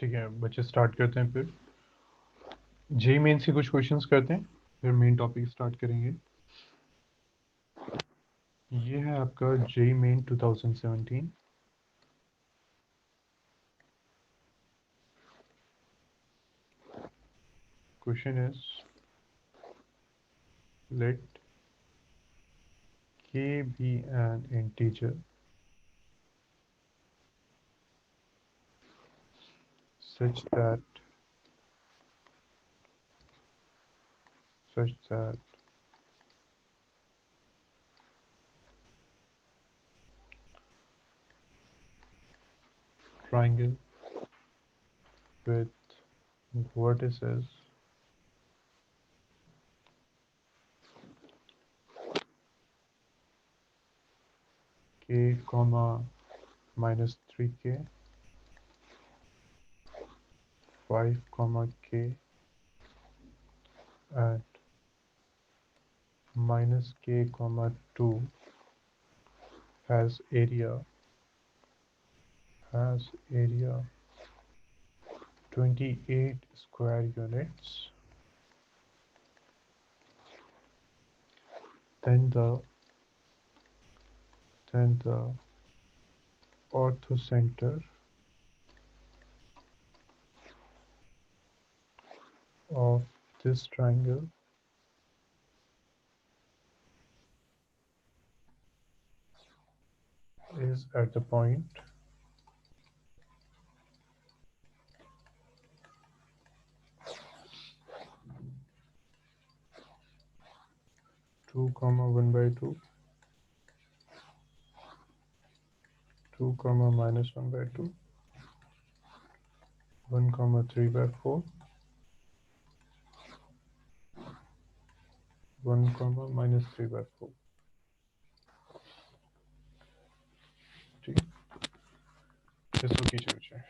ठीक है बच्चे, स्टार्ट करते हैं। फिर जेई मेन से कुछ क्वेश्चंस करते हैं, फिर मेन टॉपिक स्टार्ट करेंगे। ये है आपका JEE main 2017। Question is let k be an integer such that such that triangle with vertices k comma minus 3k 5 comma k at minus k comma 2 has area 28 square units, then the orthocenter of this triangle is at the point 2 comma 1 by 2, 2 comma minus 1 by 2, 1 comma 3 by 4, 1 comma minus 3 by 4। ठीक है, इसको कीजिए बच्चे।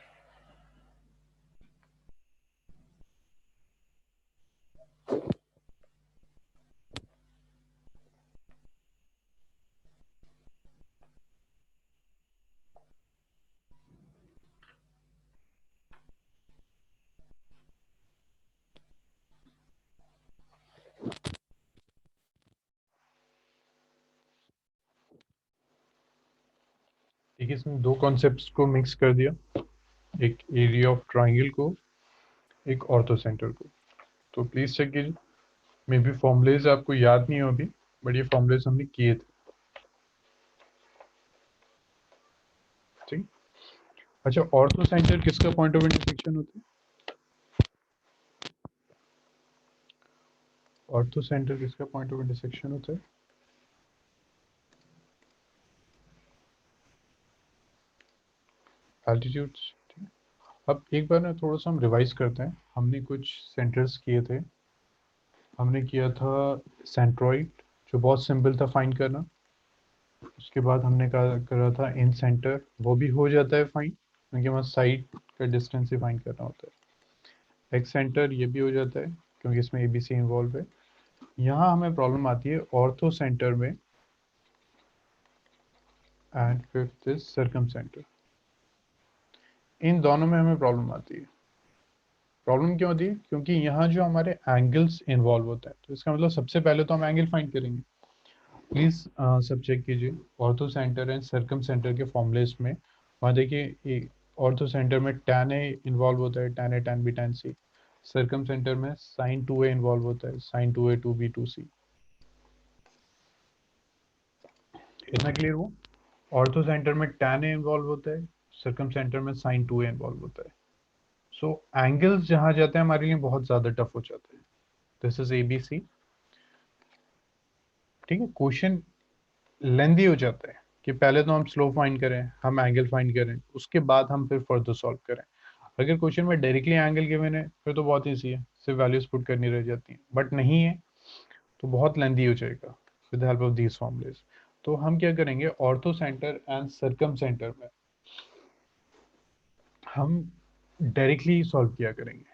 ठीक है, इसमें दो concepts को मिक्स कर दिया, एक एरिया ऑफ ट्राइंगल को, एक ऑर्थोसेंटर को। तो प्लीज चेक कीजिए, मे बी फॉर्मूलेज आपको याद नहीं हो अभी, बट ये फॉर्मूलेज हमने किए थे। ठीक, अच्छा, ऑर्थोसेंटर किसका पॉइंट ऑफ इंटरसेक्शन होता है? ऑर्थोसेंटर किसका पॉइंट ऑफ इंटरसेक्शन होता है? एल्टीट्यूड्स। अब एक बार ना थोड़ा सा हम रिवाइज करते हैं। हमने कुछ सेंटर्स किए थे। हमने किया था सेंट्रॉइड, जो बहुत सिंपल था फाइंड करना। उसके बाद हमने करा था इन सेंटर, वो भी हो जाता है फाइंड, क्योंकि हमारा साइड का डिस्टेंस ही फाइंड करना होता है। एक्स सेंटर ये भी हो जाता है, क्योंकि इसमें एबीसी इन्वॉल्व है। यहाँ हमें प्रॉब्लम आती है ऑर्थो सेंटर में, and fifth is circumcentre. इन दोनों में हमें प्रॉब्लम आती है। प्रॉब्लम क्यों होती है? क्योंकि यहाँ जो हमारे एंगल्स इन्वॉल्व होता है, तो इसका मतलब सबसे पहले तो हम एंगल फाइंड करेंगे। प्लीज सब चेक कीजिए, ortho centre and circum centre के फॉर्मूलेस में। वहाँ देखिए, ऑर्थो सेंटर में tan ए इन्वॉल्व होता है, tan ए tan बी tan सी। सर्कम सेंटर में sin 2a इन्वॉल्व होता है, sin 2a 2b 2c। इतना क्लियर हो? ऑर्थो सेंटर में tan ए इन्वॉल्व होता है, सर्कम सेंटर में sin 2a इन्वॉल्व होता है। सो एंगल्स जहाँ जाते हैं हमारे लिए बहुत ज्यादा टफ हो जाते हैं। This is ABC। ठीक है, क्वेश्चन लेंदी हो जाता है कि पहले तो हम स्लो फाइंड करें, हम एंगल फाइंड करें, उसके बाद हम फिर फर्दर सॉल्व करें। अगर क्वेश्चन में डायरेक्टली एंगल गिवन है फिर तो बहुत ईजी है, सिर्फ वैल्यूज पुट करनी रह जाती हैं। बट नहीं है तो बहुत लेंदी हो जाएगा with help of these formulas. तो हम क्या करेंगे, ortho centre and circum centre में हम डायरेक्टली सॉल्व किया करेंगे।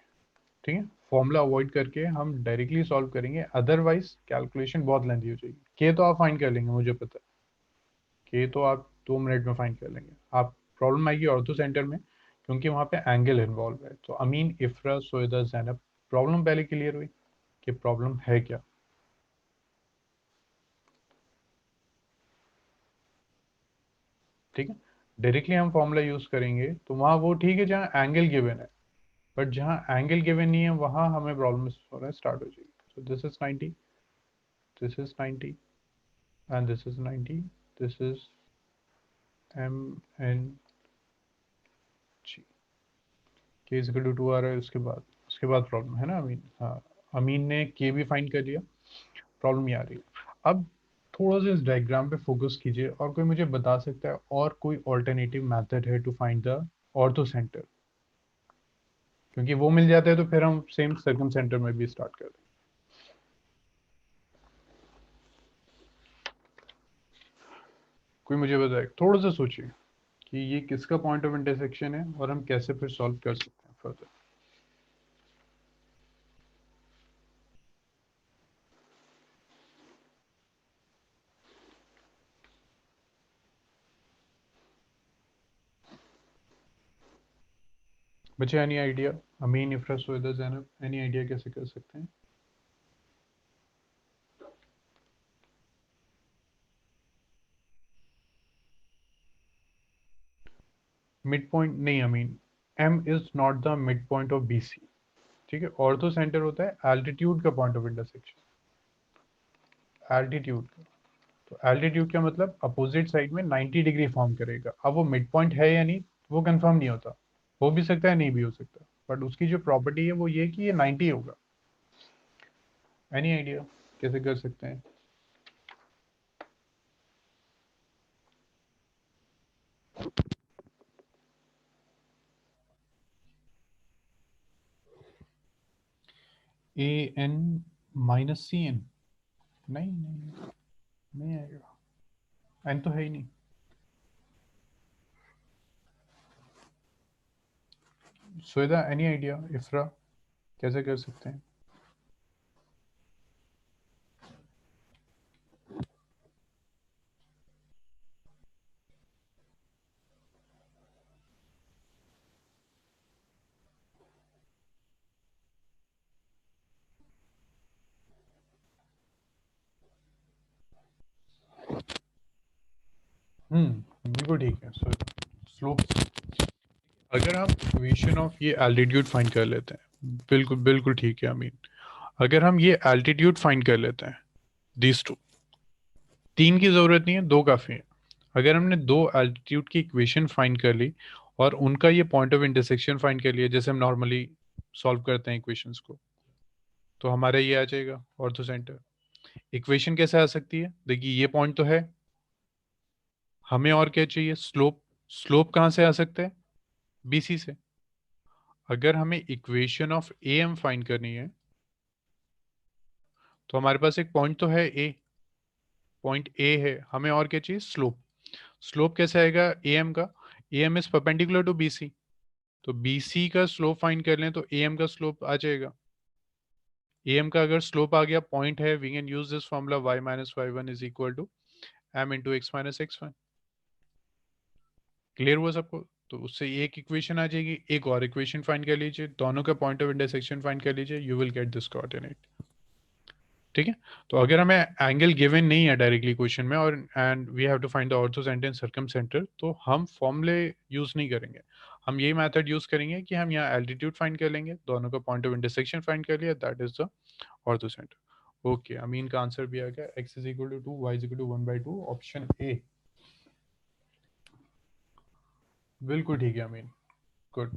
ठीक है, फॉर्मूला अवॉइड करके हम डायरेक्टली सॉल्व करेंगे, अदरवाइज कैलकुलेशन बहुत लेंदी हो जाएगी। के तो आप फाइंड कर लेंगे, मुझे पता है, के तो आप 2 मिनट में फाइंड कर लेंगे। आप प्रॉब्लम आएगी ऑर्थो सेंटर में, क्योंकि वहां पे एंगल इन्वॉल्व है। तो अमीन, इफ्रा, सोएदा, जैनब, प्रॉब्लम पहले क्लियर हुई कि प्रॉब्लम है क्या। ठीक है, डायरेक्टली हम फॉर्मूला यूज करेंगे तो वहां वो ठीक है जहाँ एंगल गिवन है, बट जहाँ एंगल गिवन नहीं है वहां हमें प्रॉब्लम होना स्टार्ट हो जाएगी। So this is 90, this is 90 and this is 90, this is MNG, के इज इक्वल टू 2 आ रहा है। उसके बाद प्रॉब्लम है ना अमीन। हाँ, अमीन ने के भी फाइंड कर लिया, प्रॉब्लम ये आ रही है। अब थोड़ा सा इस डायग्राम पे फोकस कीजिए, और कोई मुझे बता सकता है और कोई ऑल्टरनेटिव मेथड है to find the orthocentre, क्योंकि वो मिल जाता है तो फिर हम सेम सर्कम सेंटर में भी स्टार्ट कर दें। कोई मुझे बताए, थोड़ा सा सोचिए कि ये किसका पॉइंट ऑफ इंटरसेक्शन है और हम कैसे फिर सॉल्व कर सकते हैं फर्दर। बच्चे any idea, Amin, Ifra, Suveda, Zainab, any idea कैसे कर सकते हैं। मिड पॉइंट नहीं Amin, M is not the midpoint of BC. ठीक है, ऑर्थो सेंटर होता है एल्टीट्यूड का पॉइंट ऑफ इंटरसेक्शन, एल्टीट्यूड का। तो एल्टीट्यूड का मतलब अपोजिट साइड में 90 डिग्री फॉर्म करेगा। अब वो मिड पॉइंट है या नहीं वो कंफर्म नहीं होता, हो भी सकता है नहीं भी हो सकता, बट उसकी जो प्रॉपर्टी है वो ये कि ये 90 होगा। एनी आइडिया कैसे कर सकते हैं। AN माइनस CN, नहीं नहीं नहीं आएगा, एन तो है ही नहीं। सुविधा, एनी आइडिया, इफ्रा कैसे कर सकते हैं। बिल्कुल ठीक है। सो स्लोप, अगर हम इक्वेशन ऑफ ये एल्टीट्यूड फाइंड कर लेते हैं, बिल्कुल बिल्कुल ठीक है अमीन। अगर हम ये एल्टीट्यूड फाइंड कर लेते हैं, दीज टू, तीन की जरूरत नहीं है, दो काफी है। अगर हमने दो एल्टीट्यूड की इक्वेशन फाइंड कर ली और उनका ये पॉइंट ऑफ इंटरसेक्शन फाइंड कर लिया, जैसे हम नॉर्मली सॉल्व करते हैं इक्वेशंस को, तो हमारा ये आ जाएगा ऑर्थो सेंटर। इक्वेशन कैसे आ सकती है, देखिए ये पॉइंट तो है, हमें और क्या चाहिए, स्लोप। स्लोप कहाँ से आ सकता है, बीसी से। अगर हमें equation of A M find करनी है तो हमारे पास एक पॉइंट तो है ए, पॉइंट ए है, हमें और क्या चाहिए, स्लोप। स्लोप कैसे आएगा ए एम का, A M is perpendicular to B C, तो बी सी का स्लोप फाइंड कर लें तो ए एम का स्लोप आ जाएगा। ए एम का अगर स्लोप आ गया, पॉइंट है, we can use this formula y minus y one is equal to m into x minus x one. Clear हुआ सबको। तो उससे एक इक्वेशन आ जाएगी, एक और इक्वेशन फाइंड कर लीजिए, दोनों का पॉइंट ऑफ इंटरसेक्शन फाइंड कर लीजिए, you will get this coordinate. ठीक है, तो अगर हमें एंगल गिवन नहीं है डायरेक्टली क्वेश्चन में, और and we have to find the orthocentre and circumcentre, तो हम फॉर्मूले यूज नहीं करेंगे। हम यही मेथड यूज करेंगे कि हम यहाँ एल्टीट्यूड फाइंड कर लेंगे, दोनों का पॉइंट ऑफ इंटरसेक्शन फाइंड कर लिया, that is the orthocentre. Okay, Amin का आंसर भी आ गया, x is equal to 2, y is equal to 1/2, option A. बिल्कुल ठीक है Amin, good,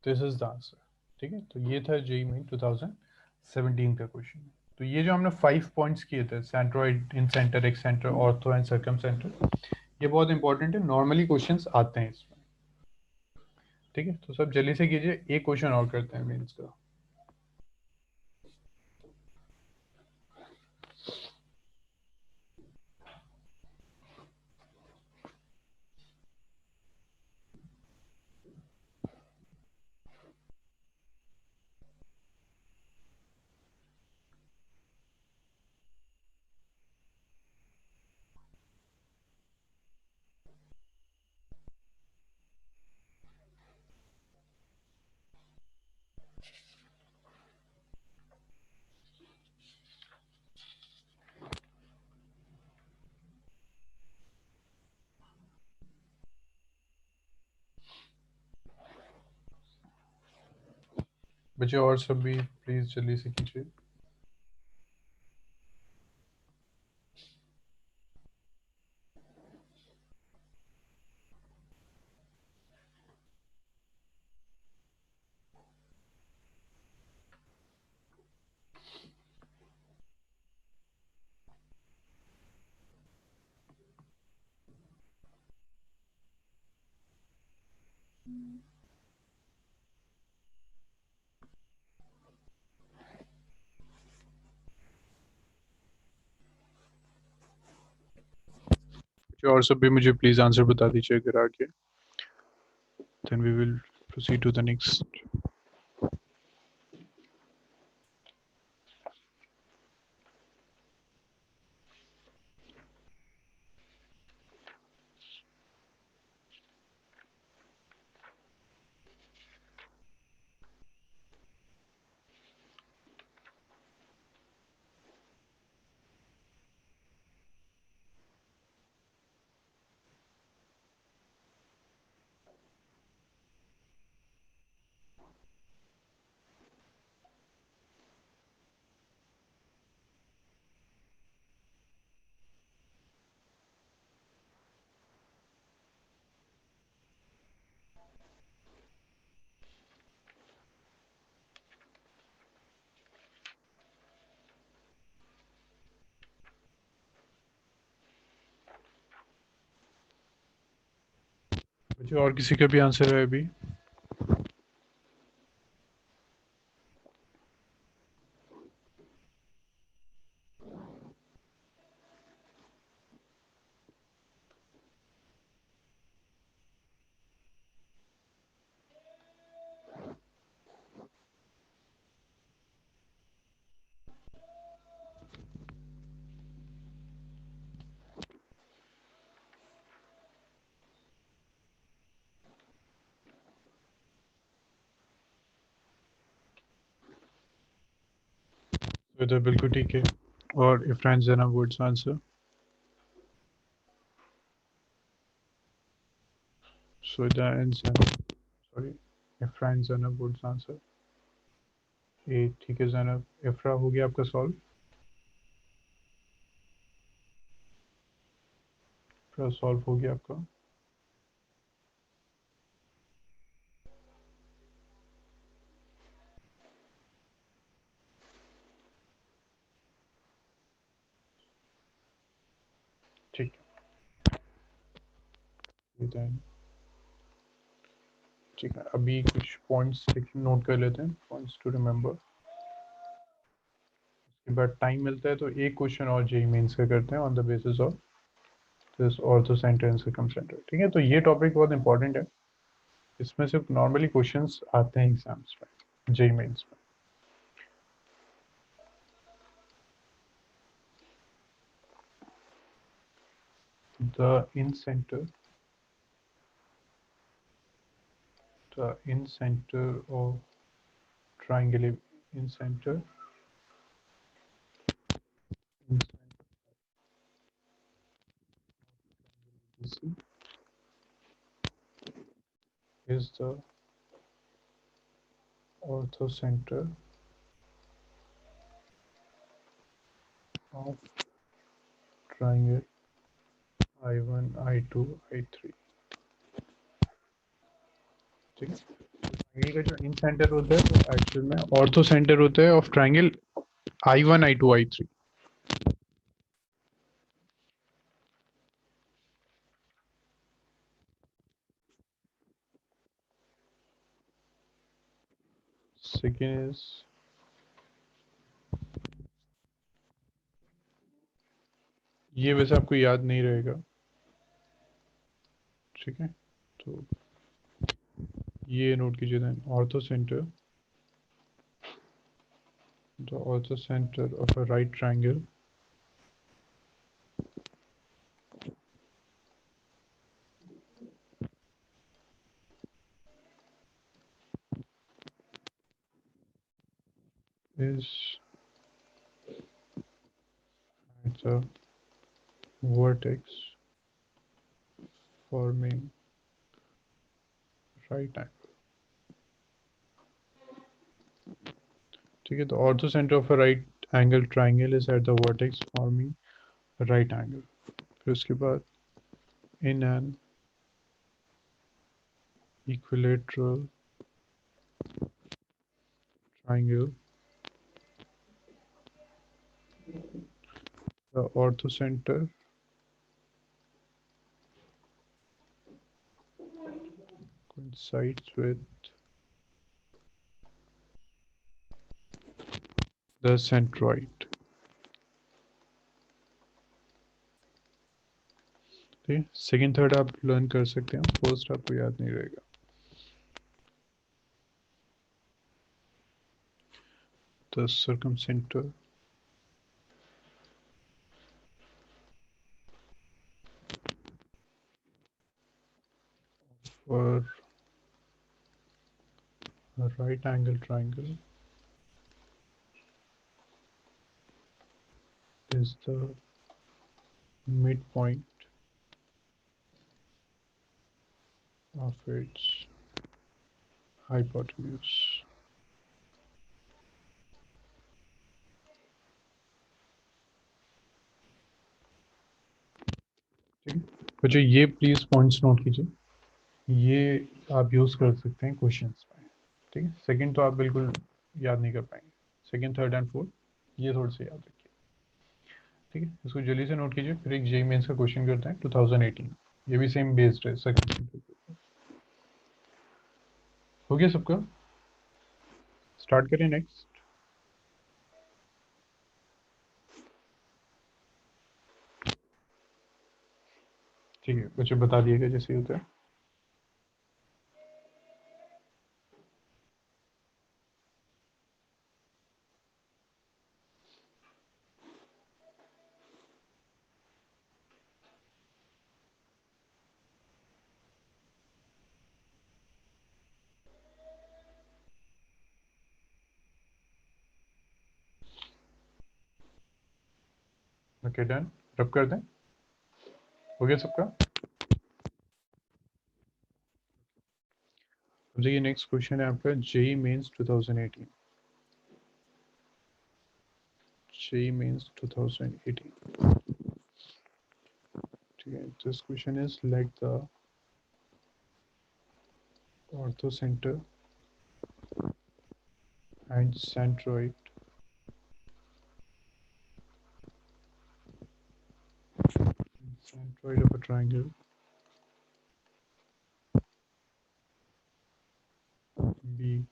this is the answer. ठीक है, तो ये था जेई मेन 2017 का क्वेश्चन। तो ये जो हमने 5 पॉइंट्स किए थे, centroid, in centre, x centre, ortho and circum centre, ये बहुत इंपॉर्टेंट है, नॉर्मली क्वेश्चंस आते हैं इसमें। ठीक है, तो सब जल्दी से कीजिए, एक क्वेश्चन और करते हैं मेंस का। बच्चे और सब भी प्लीज जल्दी से कीजिए। बच्चे और सब भी मुझे प्लीज आंसर बता दीजिए अगर आगे, then we will proceed to the next. बच्चे और किसी का भी आंसर है अभी? तो इधर बिल्कुल ठीक है। और Ifran Zainab woods answer. So the answer, sorry, Ifran Zainab woods answer A. ठीक है जैनब, इफ्रा हो गया आपका सॉल्व। इफ्रा सॉल्व हो गया आपका। ठीक है then, ठीक है अभी कुछ पॉइंट्स नोट कर लेते हैं, पॉइंट्स टू रिमेम्बर। उसके बाद टाइम मिलता है तो एक क्वेश्चन और जेई मेंस का करते हैं on the basis of this ortho centre and circum centre. ठीक है, तो ये टॉपिक बहुत इंपॉर्टेंट है। इसमें सिर्फ नॉर्मली क्वेश्चंस आते हैं एग्जाम्स में, जेई मेंस में। The in centre, the in center of triangle, in center, in center is the orthocenter of triangle I1, I2, I3। ठीक है, ट्रायंगल का जो इन सेंटर होता है वो एक्चुअल में ऑर्थो सेंटर होता है of triangle I1, I2, I3। Second is, ये वैसे आपको याद नहीं रहेगा, ठीक है, तो ये नोट कीजिए then orthocentre, the ortho center of a right triangle is at the vertex forming right angle। ठीक है, तो ortho centre of a right angle triangle is at the vertex forming right angle. फिर उसके बाद in an equilateral triangle, the orthocenter coincides with the centroid। ठीक है, second third आप learn कर सकते हैं, फर्स्ट आपको याद नहीं रहेगा। The circumcenter for a right angle triangle is the midpoint of its hypotenuse। ठीक है, बच्चों ये प्लीज पॉइंट्स नोट कीजिए, ये आप यूज कर सकते हैं क्वेश्चंस में। ठीक है, सेकंड तो आप बिल्कुल याद नहीं कर पाएंगे, सेकंड थर्ड एंड फोर्थ ये थोड़े से याद रखिए। ठीक है, इसको जल्दी से नोट कीजिए। फिर एक जेईई मेंस का क्वेश्चन करते हैं 2018, ये भी सेम बेस्ड है सेकंड। हो गया सबका, स्टार्ट करें नेक्स्ट। ठीक है, बच्चे बता दिएगा जैसे ही होता है। ओके डन, रब कर दें, हो गया सबका। अब देखिए नेक्स्ट क्वेश्चन है आपका जेईई मेंस 2018, जेईई मेंस 2018। ठीक है, this question is like the orthocenter and centroid of a triangle B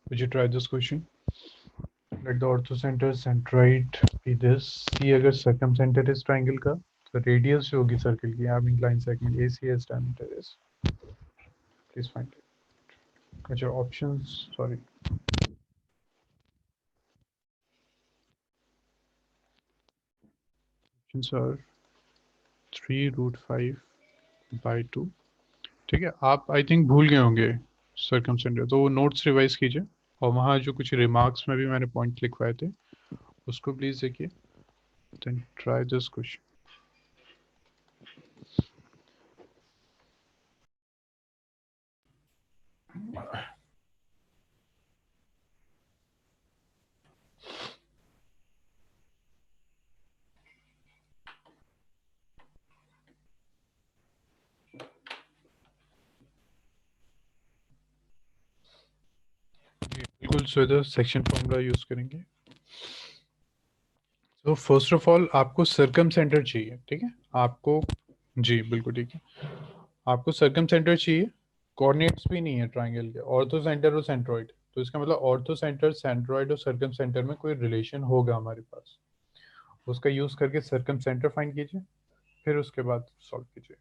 would you try this question? Let the orthocenter centroid be this। C अगर circumcenter is triangle का तो radius जो होगी circle की, आप inclined segment AC as diameter is, please find it। अच्छा options, sorry, options are 3√5/2। ठीक है, आप आई थिंक भूल गए होंगे सर्कमसेंटर, तो वो नोट्स रिवाइज कीजिए, और वहाँ जो कुछ रिमार्क्स में भी मैंने पॉइंट लिखवाए थे उसको प्लीज देखिए, देन ट्राई दिस क्वेश्चन। सो इधर सेक्शन फॉर्मूला यूज करेंगे। तो फर्स्ट ऑफ ऑल आपको सर्कम सेंटर चाहिए, ठीक है आपको। जी बिल्कुल ठीक है, आपको सर्कम सेंटर चाहिए। कोऑर्डिनेट्स भी नहीं है ट्राइंगल के, ऑर्थो सेंटर और सेंट्रोइड। तो इसका मतलब ऑर्थो सेंटर, सेंट्रोइड और सर्कम सेंटर में कोई रिलेशन होगा हमारे पास, उसका यूज करके सर्कम सेंटर फाइंड कीजिए, फिर उसके बाद सॉल्व कीजिए।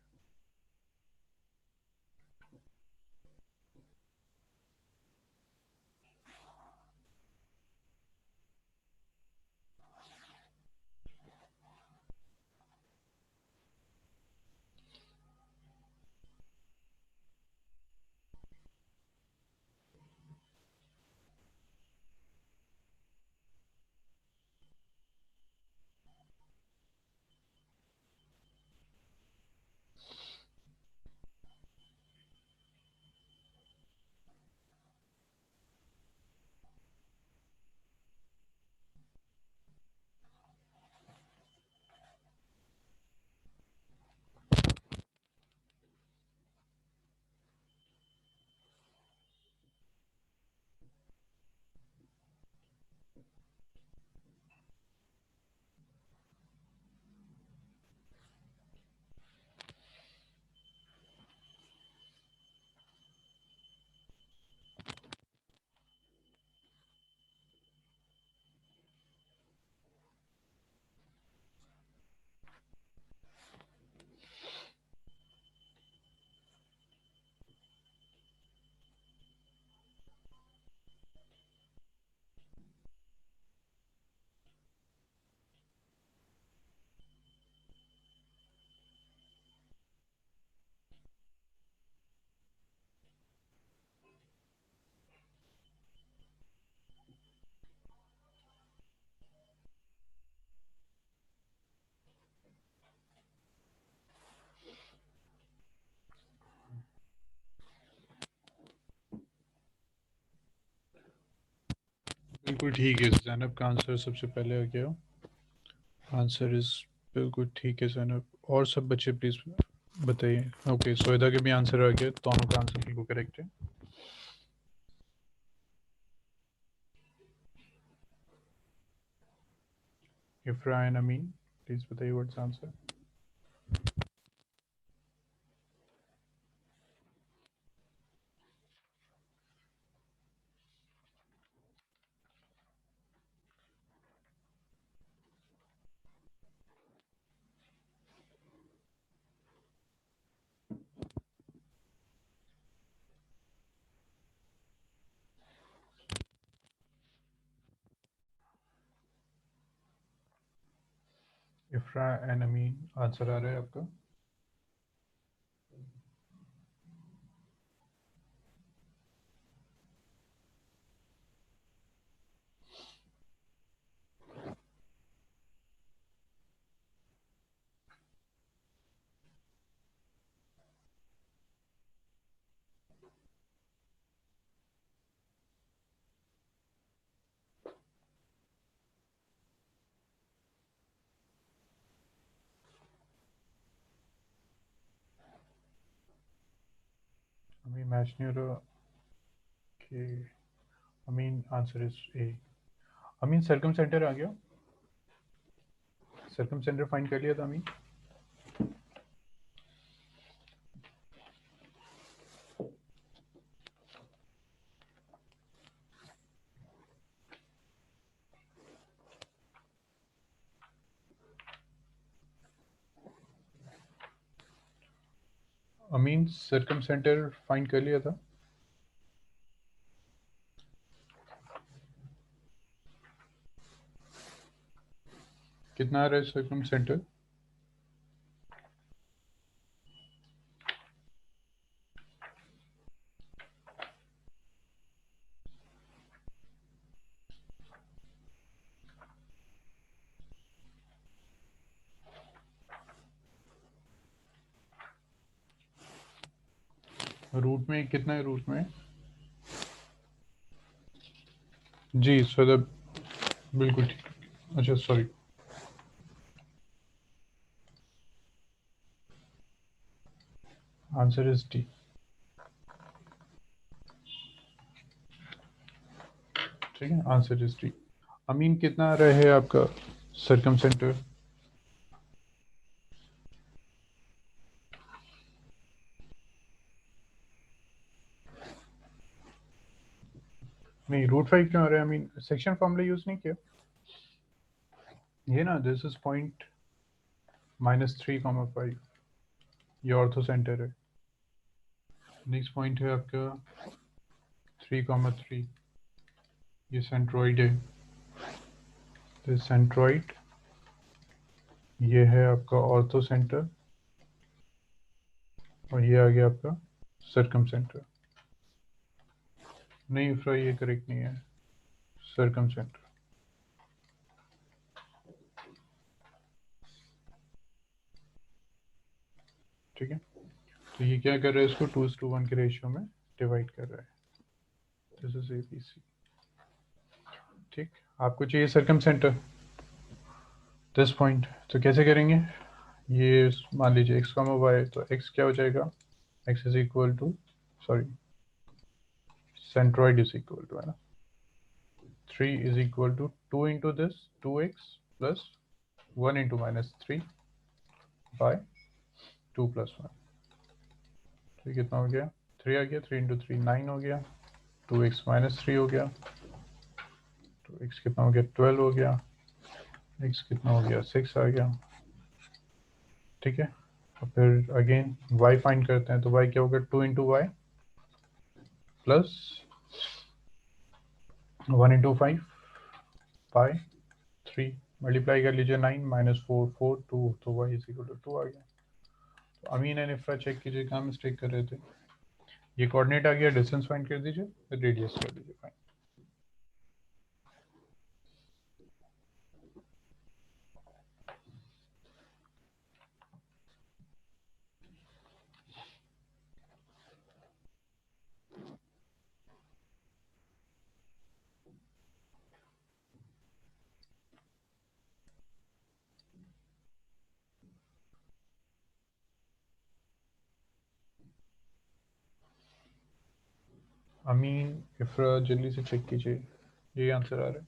बिल्कुल ठीक है जैनब का आंसर सबसे पहले आ गया। आंसर इज बिल्कुल ठीक है जैनब। और सब बच्चे प्लीज बताइए। ओके सोहिदा के भी आंसर आ गया, दोनों का आंसर बिल्कुल करेक्ट है। इफ्रा एंड अमीन प्लीज बताइए what's answer. Ifra and Amin answer आ रहा है आपका। अभी मैच नहीं हो रहा कि Amin answer is A. Amin circumcentre आ गया, सरकम सेंटर फाइंड कर लिया था अमीन। अमीन सरकम सेंटर फाइंड कर लिया था। कितना आ रहा है सरकम सेंटर? रूट में कितना है रूट में? जी सर बिल्कुल ठीक। अच्छा सॉरी। Answer is D. ठीक है, आंसर इज डी। अमीन कितना आ रहा है आपका सर्कम सेंटर? नहीं, √5 क्यों आ रहा है? अमीन सेक्शन फॉर्मूला यूज नहीं किया ये ना, दिस इज पॉइंट -3,5, ये ऑर्थो सेंटर है। नेक्स्ट पॉइंट है आपका 3,3, ये सेंट्रोइड है, तो सेंट्रोइड ये है आपका ऑर्थो सेंटर, और ये आ गया आपका सर्कम सेंटर। नहीं इफ्रा, ये करेक्ट नहीं है, सर्कम सेंटर। ठीक है, तो ये क्या कर रहा है, इसको 2:1 के रेशियो में डिवाइड कर रहा है। This is ABC. ठीक, आपको चाहिए सर्कम सेंटर दिस पॉइंट, तो कैसे करेंगे? ये मान लीजिए x, y, तो x क्या हो जाएगा, x is equal to, sorry, centroid is equal to, है ना, 3 is equal to 2 into this 2x plus 1 into -3 by 2 + 1। तो कितना हो गया, 3 आ गया, 3 इंटू 3 9 हो गया, 2x -3 हो गया, तो x कितना हो गया, 12 हो गया, x कितना हो गया, 6 आ गया। ठीक है, और फिर अगेन y फाइंड करते हैं, तो y क्या होगा, 2 into y plus 1 into 5 by 3, multiply कर लीजिए, 9 -4 4 2, तो y इज इक्वल टू 2 आ गया। तो अमीन एंड इफ्रा चेक कीजिए कहाँ मिस्टेक कर रहे थे। ये कोऑर्डिनेट आ गया, डिस्टेंस फाइंड कर दीजिए, फिर रेडियस कर दीजिए फाइंड। अमीन इफ्रा जल्दी से चेक कीजिए, ये आंसर आ रहा है।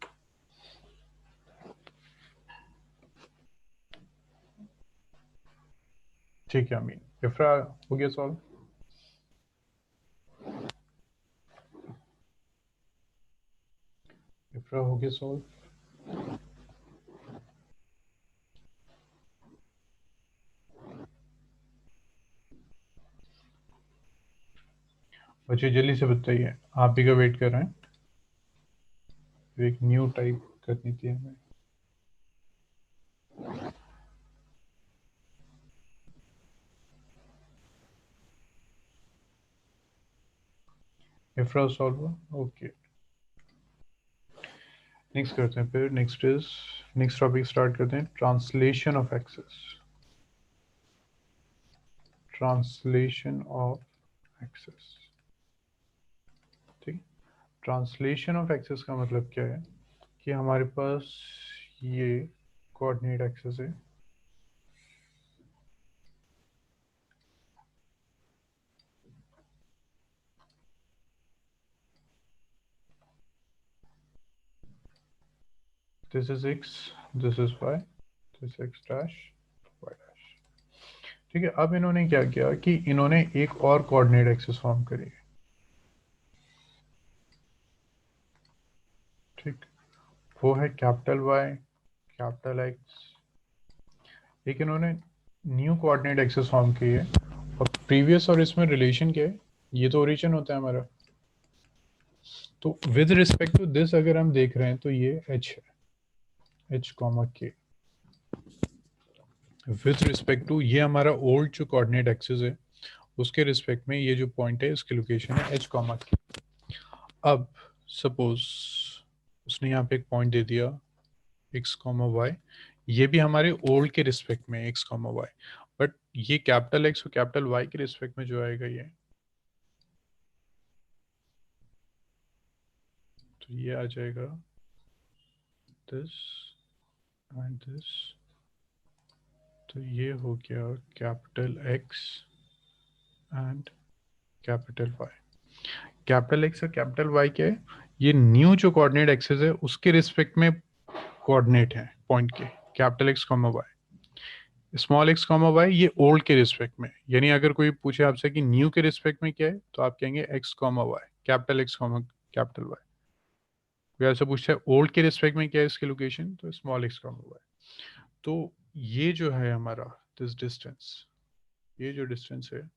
ठीक है अमीन, इफ्रा हो गया सॉल्व। इफ्रा हो गया सॉल्व। बच्चे जल्दी से बताइए, आप भी का वेट कर रहे हैं, फिर एक न्यू टाइप करनी थी हमें। इफ्रा सॉल्व, ओके। नेक्स्ट करते हैं, फिर नेक्स्ट टॉपिक स्टार्ट करते हैं, translation of axes. Translation of axes, ठीक। ट्रांसलेशन ऑफ एक्सेस का मतलब क्या है कि हमारे पास ये कोऑर्डिनेट एक्सेस है, this is x, this is y, this x dash, y dash. ठीक है, अब इन्होंने क्या किया कि इन्होंने एक और कोऑर्डिनेट एक्सेस फॉर्म करी, ठीक, वो है कैपिटल Y, कैपिटल X। एक इन्होंने न्यू कोऑर्डिनेट एक्सेस फॉर्म की है, और प्रीवियस और इसमें रिलेशन क्या है, ये तो ओरिजिन होता है हमारा, तो विद रिस्पेक्ट टू दिस अगर हम देख रहे हैं तो ये h है, h comma k, with respect to ये हमारा ओल्ड जो कोऑर्डिनेट एक्सेस है उसके रिस्पेक्ट में ये जो पॉइंट है इसकी लोकेशन है h कॉमा k। अब सपोज उसने यहाँ पे एक पॉइंट दे दिया x कॉमा y, ये भी हमारे ओल्ड के रिस्पेक्ट में x कॉमा y, बट ये कैपिटल x और कैपिटल y के रिस्पेक्ट में जो आएगा ये, तो ये आ जाएगा दिस एंड दिस, तो ये हो गया capital x and capital y। Capital x और कैपिटल y क्या है, ये न्यू जो कोऑर्डिनेट एक्सिस है उसके रिस्पेक्ट में कोऑर्डिनेट है पॉइंट के, capital x comma y, small x comma y ये ओल्ड के रिस्पेक्ट में। यानी अगर कोई पूछे आपसे कि न्यू के रिस्पेक्ट में क्या है, तो आप कहेंगे x comma y, capital x comma capital y. कोई ऐसा पूछता है ओल्ड के रिस्पेक्ट में क्या है इसकी लोकेशन, तो स्मॉल एक्स कॉमा वाई। तो ये जो है हमारा दिस डिस्टेंस, ये जो डिस्टेंस है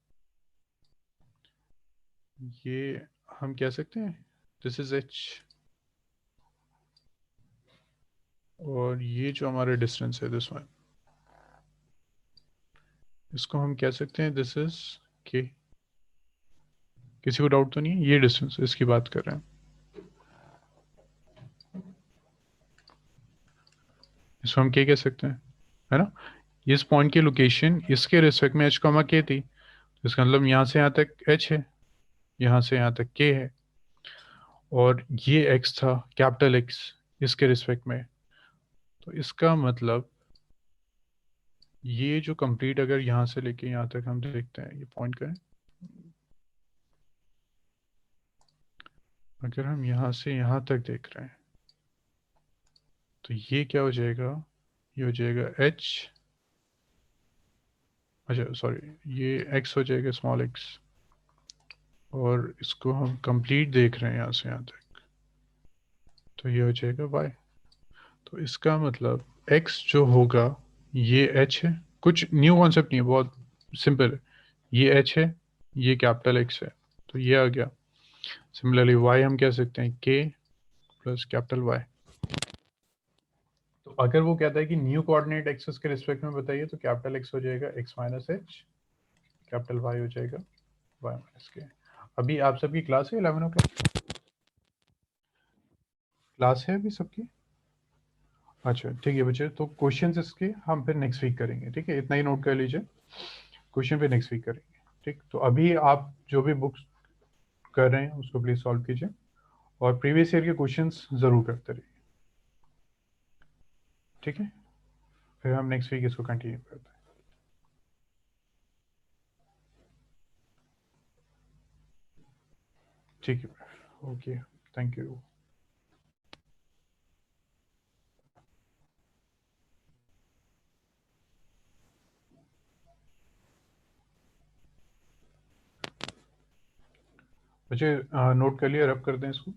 ये हम कह सकते हैं दिस इज एच, और ये जो हमारा डिस्टेंस है दिस वन, इसको हम कह सकते हैं दिस इज के। किसी को डाउट तो नहीं है, ये डिस्टेंस इसकी बात कर रहे हैं, इसको हम के कह सकते हैं, है ना। इस पॉइंट की लोकेशन इसके रिस्पेक्ट में एच कॉमा के थी, तो इसका मतलब यहाँ से यहाँ तक एच है, यहाँ से यहाँ तक के है, और ये एक्स था कैपिटल एक्स इसके रिस्पेक्ट में। तो इसका मतलब ये जो कंप्लीट अगर यहाँ से लेके यहाँ तक हम देखते हैं, ये पॉइंट का है, अगर हम यहाँ से यहाँ तक देख रहे हैं तो ये क्या हो जाएगा, ये हो जाएगा एच, अच्छा सॉरी, ये एक्स हो जाएगा स्मॉल एक्स, और इसको हम कंप्लीट देख रहे हैं यहाँ से यहाँ तक, तो ये हो जाएगा वाई। तो इसका मतलब एक्स जो होगा ये एच है, कुछ न्यू कॉन्सेप्ट नहीं है, बहुत सिंपल है, ये एच है, ये कैपिटल एक्स है, तो ये आ गया। सिमिलरली वाई हम कह सकते हैं के प्लस कैपिटल वाई। तो अगर वो कहता है कि न्यू कोऑर्डिनेट एक्सिस के रिस्पेक्ट में बताइए, तो कैपिटल एक्स हो जाएगा x minus h, capital y हो जाएगा वाई माइनस के। अभी आप सबकी क्लास है 11 ओ क्लास, क्लास है अभी सबकी? अच्छा ठीक है बच्चे, तो क्वेश्चंस इसके हम फिर नेक्स्ट वीक करेंगे, ठीक है, इतना ही नोट कर लीजिए, क्वेश्चन फिर नेक्स्ट वीक करेंगे। ठीक, तो अभी आप जो भी बुक्स कर रहे हैं उसको प्लीज सॉल्व कीजिए, और प्रीवियस ईयर के क्वेश्चंस जरूर करते रहिए, ठीक है, फिर हम नेक्स्ट वीक इसको कंटिन्यू करते हैं। ठीक है, ओके, थैंक यू। बच्चे नोट कर लिया, रब कर दें इसको।